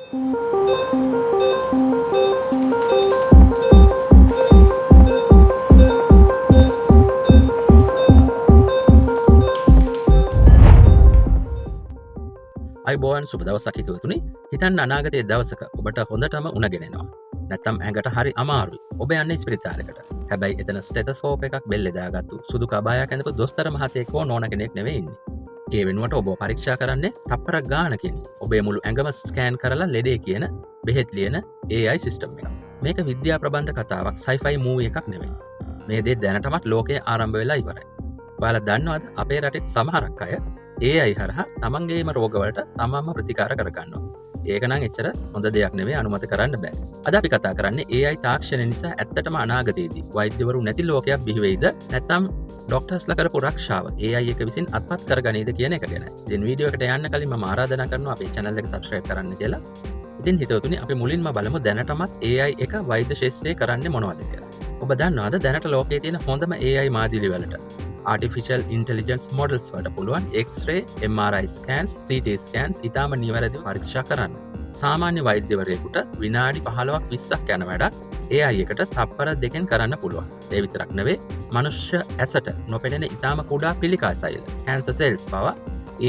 අයිබෝන් සුබ දවසක් හිතවතුනි. හිතන්න අනාගතයේ දවසක ඔබට හොඳටම උණගෙනෙනවා. නැත්තම් ඇඟට හරි අමාරුයි. ඔබ යන්නේ ස්පිරිතාලයකට. හැබැයි එතන ස්ටෙතස්කෝප් එකක් බෙල්ලේ දාගත්තු සුදු කබායක් ඇඳපු දොස්තර මහත්තයෙක් හෝ නෝන කෙනෙක් නෙවෙයි ඉන්නේ. ඒ වෙනුවට ඔබ පරීක්ෂා කරන්නේ තප්පරක් ගානකින්. ඔබේ මුළු ඇඟම ස්කෑන් කරලා ලෙඩේ කියන බෙහෙත් ලියන AI සිස්ටම් එකක්. මේක විද්‍යා ප්‍රබන්ධ කතාවක්, sci-fi movie එකක් නෙවෙයි. මේ දේ දැනටමත් ලෝකයේ ආරම්භ වෙලා ඉවරයි. ඔයාලා දන්නවද අපේ රටේ සමහරක් අය AI හරහා තමන්ගේම රෝගවලට තමන්ම ප්‍රතිකාර කරගන්නවා. ඒක නම් එච්චර හොඳ දෙයක් නෙවෙයි, අනුමත කරන්න බෑ. අද අපි කතා කරන්නේ AI තාක්ෂණය නිසා ඇත්තටම අනාගතයේදී වෛද්‍යවරු නැති ලෝකයක් බිහි වෙයිද නැත්නම් ඩොක්ටර්ස්ලා කරපු රක්ෂාව AI එක විසින් අත්පත් කරගනීද කියන එක ගැන. ඉතින් වීඩියෝ එකට යන්න කලින් මම ආරාධනා කරනවා අපේ channel එක subscribe කරන්න කියලා. ඉතින් හිතවතුනි අපි මුලින්ම බලමු දැනටමත් AI එක වෛද්‍ය ශාස්ත්‍රයේ කරන්නේ මොනවද කියලා. ඔබ දන්නවද දැනට ලෝකයේ තියෙන හොඳම AI මාදිලි වලට Artificial Intelligence Models වලට පුළුවන් X-ray, MRI scans, CT scans ඉතාම නිවැරදිව පරීක්ෂා කරන්න. සාමාන්‍ය වෛද්‍යවරයෙකුට විනාඩි 15ක් 20ක් යන වැඩක් AI එකට තප්පර දෙකෙන් කරන්න පුළුවන්. ඒ විතරක් නෙවෙයි, මනුෂ්‍ය ඇසට නොපෙනෙන ඉතාම කුඩා පිළිකා සෛල, cancer cells පවා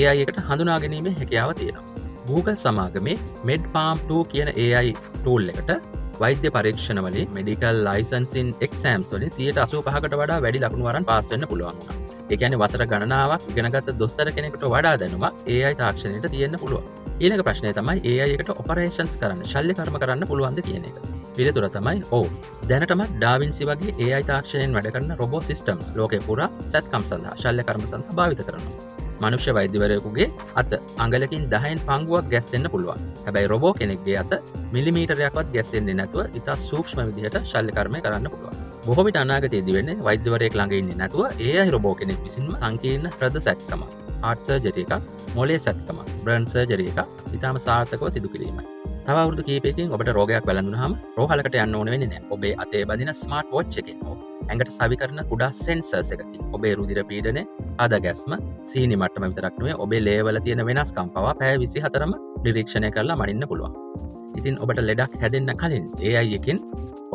AI එකට හඳුනා ගැනීමේ හැකියාව තියෙනවා. Google සමාගමේ MedPalm 2 කියන AI tool එකට වෛද්‍ය පරීක්ෂණවලින් medical licensing exams වලින් 85%කට වඩා වැඩි ලකුණු වරන් පාස් වෙන්න පුළුවන් වුණා. ඒ කියන්නේ වසර ගණනාවක් ඉගෙනගත්ත දොස්තර කෙනෙකුට වඩා දැනුමක් AI තාක්ෂණයට තියෙන්න පුළුවන්. ඊළඟ ප්‍රශ්නය තමයි AI එකට operations කරන්න, ශල්‍ය කර්ම කරන්න පුළුවන්ද කියන එක. පිළිතුර තමයි ඔව්. දැනටමත් Da Vinci වගේ AI තාක්ෂණයෙන් වැඩ කරන robot systems ලෝකේ පුරා සැත්කම් සඳහා, ශල්‍ය කර්ම සඳහා භාවිත කරනවා. මනුෂ්‍ය වෛද්‍යවරයෙකුගේ අත අඟලකින් 10න් පංගුවක් ගැස්සෙන්න පුළුවන්. හැබැයි රොබෝ කෙනෙක්ගේ අත මිලිමීටරයක්වත් ගැස්සෙන්නේ නැතුව ඉතා සූක්ෂම විදිහට ශල්‍ය කර්මය කරන්න පුළුවන්. බොහෝ විට අනාගතයේදී වෙන්නේ වෛද්‍යවරයෙක් ළඟ ඉන්නේ නැතුව AI රොබෝ කෙනෙක් විසින්ම සංකීර්ණ හෘද සැත්කමක්, heart surgery එකක්, මොළයේ සැත්කමක්, brain surgery එකක් ඉතාම සාර්ථකව සිදු කිරීමයි. තව අවුරුදු කිහිපයකින් ඔබට රෝගයක් වැළඳුනහම රෝහලකට යන්න ඕන වෙන්නේ නැහැ. ඔබේ අතේ බදින ස්මාර්ට් වොච් එකෙන් හෝ ඇඟට සවි කරන කුඩා සෙන්සර්ස් එකකින් ඔබේ රුධිර පීඩනය, හද ගැස්ම, සීනි මට්ටම විතරක් නෙවෙයි ඔබේ ලේවල තියෙන වෙනස්කම් පවා පැය 24ම නිරීක්ෂණය කරලා මනින්න පුළුවන්. ඉතින් ඔබට ලෙඩක් හැදෙන්න කලින් AI එකෙන්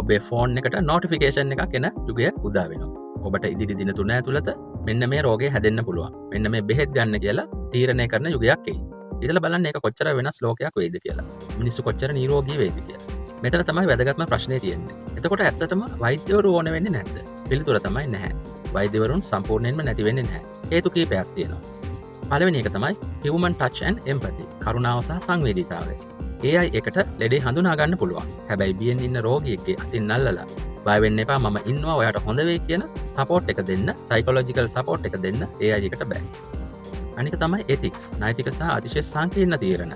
ඔබේ ෆෝන් එකට නොටිෆිකේෂන් එකක් එන යුගය උදා වෙනවා. ඔබට ඉදිරි දින 3 ඇතුළත මෙන්න මේ රෝගේ හැදෙන්න පුළුවන්, මෙන්න මේ බෙහෙත් ගන්න කියලා තීරණය කරන යුගයක් එයි. ඉතලා බලන්න ඒක කොච්චර වෙනස් ලෝකයක් වෙයිද කියලා. මිනිස්සු කොච්චර නිරෝගී වෙයිද කියලා. මෙතන තමයි වැදගත්ම ප්‍රශ්නේ තියෙන්නේ. එතකොට ඇත්තටම වෛද්‍යවරු ඕන වෙන්නේ නැද්ද? පිළිතුර තමයි නැහැ. වෛද්‍යවරුන් සම්පූර්ණයෙන්ම නැති වෙන්නේ නැහැ. හේතු කීපයක් තියෙනවා. පළවෙනි එක තමයි human touch and empathy, කරුණාව සහ සංවේදීතාවය. AI එකට ලෙඩේ හඳුනා ගන්න පුළුවන්. හැබැයි බියෙන් ඉන්න රෝගියෙක්ගේ අතින් අල්ලලා බය වෙන්න එපා, මම ඉන්නවා, ඔයාට හොඳ වෙයි කියන සපෝට් එක දෙන්න, සයිකොලොජිකල් සපෝට් එක දෙන්න AI එකට බෑ. අනික තමයි ethics, නෛතික සහ අතිශය සංකීර්ණ තීරණ.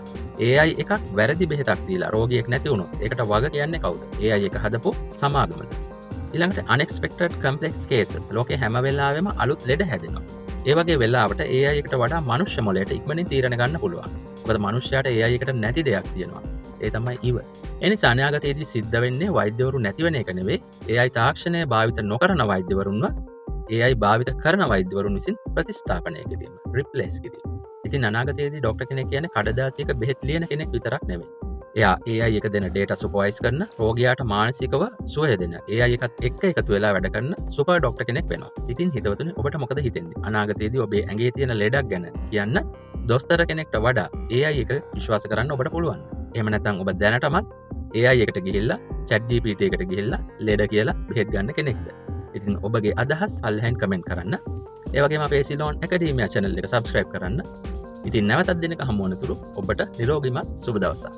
AI එකක් වැරදි බෙහෙතක් දීලා රෝගියෙක් නැති වුණොත් ඒකට වග කියන්නේ කවුද? AI එක හදපු සමාගමද? ඊළඟට unexpected complex cases, ලෝකේ හැම වෙලාවෙම අලුත් ලෙඩ හැදෙනවා. ඒ වගේ වෙලාවට AI එකට වඩා මනුෂ්‍ය මොළයට ඉක්මනින් තීරණ ගන්න පුළුවන්. මොකද මනුෂ්‍යයාට AI එකට නැති දෙයක් තියෙනවා. ඒ තමයි ඉව. ඒ නිසා අනාගතයේදී සිද්ධ වෙන්නේ වෛද්‍යවරු නැති වෙන එක නෙවෙයි, AI තාක්ෂණය භාවිත නොකරන වෛද්‍යවරුන්ව AI භාවිත කරන වෛද්‍යවරුන් විසින් ප්‍රතිස්ථාපනය කිරීම, රිප්ලේස් කිරීම. ඉතින් අනාගතයේදී ડોක්ටර් කෙනෙක් කියන්නේ කඩදාසියක බෙහෙත් ලියන කෙනෙක් විතරක් නෙවෙයි. එයා AI එක දෙන data supervise කරන, රෝගියාට මානසිකව සුවය දෙන, AI එකත් එක්ක එකතු වෙලා වැඩ කරන සුපර් ડોක්ටර් කෙනෙක් වෙනවා. ඉතින් හිතවතුනි, ඔබට මොකද හිතෙන්නේ? අනාගතයේදී ඔබේ ඇඟේ තියෙන ලෙඩක් ගැන කියන්න දොස්තර කෙනෙක්ට වඩා AI එක විශ්වාස කරන්න ඔබට පුළුවන්. එහෙම නැත්නම් ඔබ දැනටමත් AI එකට ගිහිල්ලා ChatGPT එකට ගිහිල්ලා ලෙඩ කියලා බෙහෙත් ගන්න කෙනෙක්ද? ඉතින් ඔබගේ අදහස් පල්ලෙහෙන් කමෙන්ට් කරන්න. ඒ වගේම අපේ සිලෝන් ඇකඩීමියා channel එක subscribe කරන්න. ඉතින් නැවතත් දිනක හමු වන තුරු ඔබට නිරෝගීමත් සුබ දවසක්.